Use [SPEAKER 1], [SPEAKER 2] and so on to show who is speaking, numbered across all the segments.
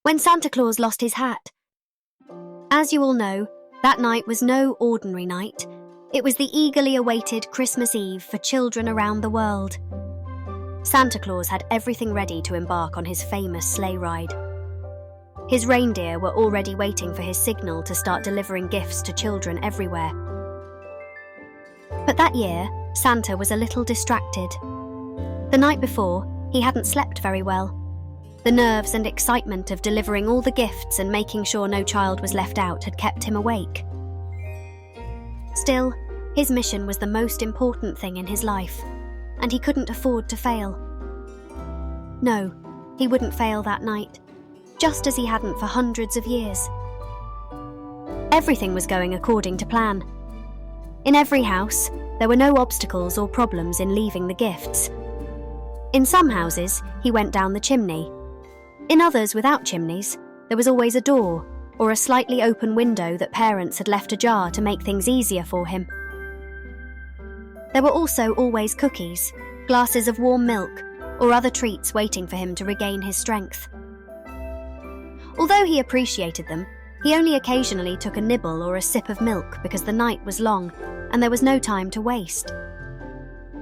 [SPEAKER 1] when Santa Claus lost his hat. As you all know, that night was no ordinary night. It was the eagerly awaited Christmas Eve for children around the world. Santa Claus had everything ready to embark on his famous sleigh ride. His reindeer were already waiting for his signal to start delivering gifts to children everywhere. But that year, Santa was a little distracted. The night before, he hadn't slept very well. The nerves and excitement of delivering all the gifts and making sure no child was left out had kept him awake. Still, his mission was the most important thing in his life, and he couldn't afford to fail. No, he wouldn't fail that night, just as he hadn't for hundreds of years. Everything was going according to plan. In every house, there were no obstacles or problems in leaving the gifts. In some houses, he went down the chimney. In others without chimneys, there was always a door or a slightly open window that parents had left ajar to make things easier for him. There were also always cookies, glasses of warm milk, or other treats waiting for him to regain his strength. Although he appreciated them, he only occasionally took a nibble or a sip of milk because the night was long and there was no time to waste.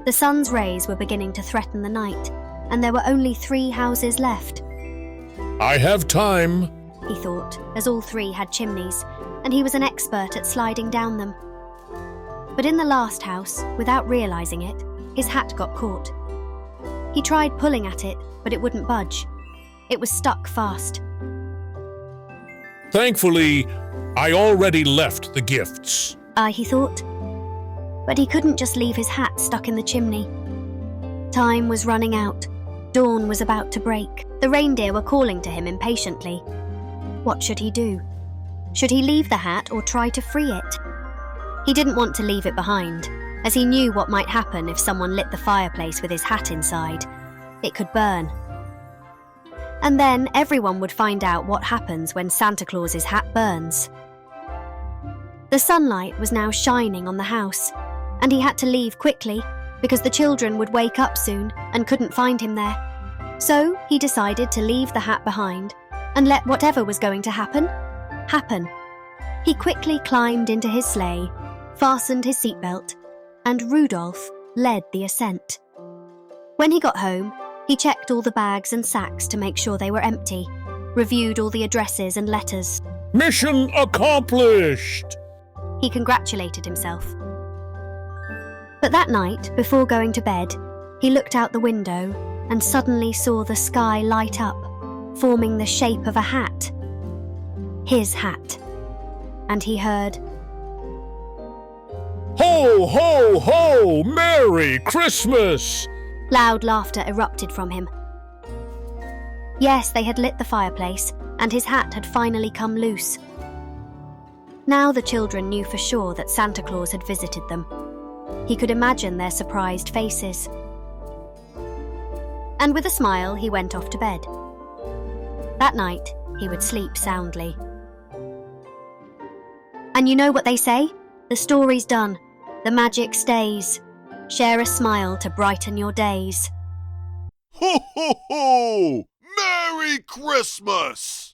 [SPEAKER 1] The sun's rays were beginning to threaten the night, and there were only 3 houses left.
[SPEAKER 2] I have time,
[SPEAKER 1] he thought, as all 3 had chimneys, and he was an expert at sliding down them. But in the last house, without realizing it, his hat got caught. He tried pulling at it, but it wouldn't budge. It was stuck fast.
[SPEAKER 2] Thankfully, I already left the gifts.
[SPEAKER 1] He thought. But he couldn't just leave his hat stuck in the chimney. Time was running out. Dawn was about to break. The reindeer were calling to him impatiently. What should he do? Should he leave the hat or try to free it? He didn't want to leave it behind, as he knew what might happen if someone lit the fireplace with his hat inside. It could burn. And then everyone would find out what happens when Santa Claus's hat burns. The sunlight was now shining on the house, and he had to leave quickly because the children would wake up soon and couldn't find him there. So he decided to leave the hat behind and let whatever was going to happen, happen. He quickly climbed into his sleigh, fastened his seatbelt, and Rudolph led the ascent. When he got home, he checked all the bags and sacks to make sure they were empty, reviewed all the addresses and letters.
[SPEAKER 2] Mission accomplished!
[SPEAKER 1] He congratulated himself. But that night, before going to bed, he looked out the window and suddenly saw the sky light up, forming the shape of a hat. His hat. And he heard,
[SPEAKER 2] Ho, ho, ho! Merry Christmas!
[SPEAKER 1] Loud laughter erupted from him. Yes, they had lit the fireplace, and his hat had finally come loose. Now the children knew for sure that Santa Claus had visited them. He could imagine their surprised faces. And with a smile, he went off to bed. That night, he would sleep soundly. And you know what they say? The story's done. The magic stays. Share a smile to brighten your days.
[SPEAKER 3] Ho, ho, ho! Merry Christmas!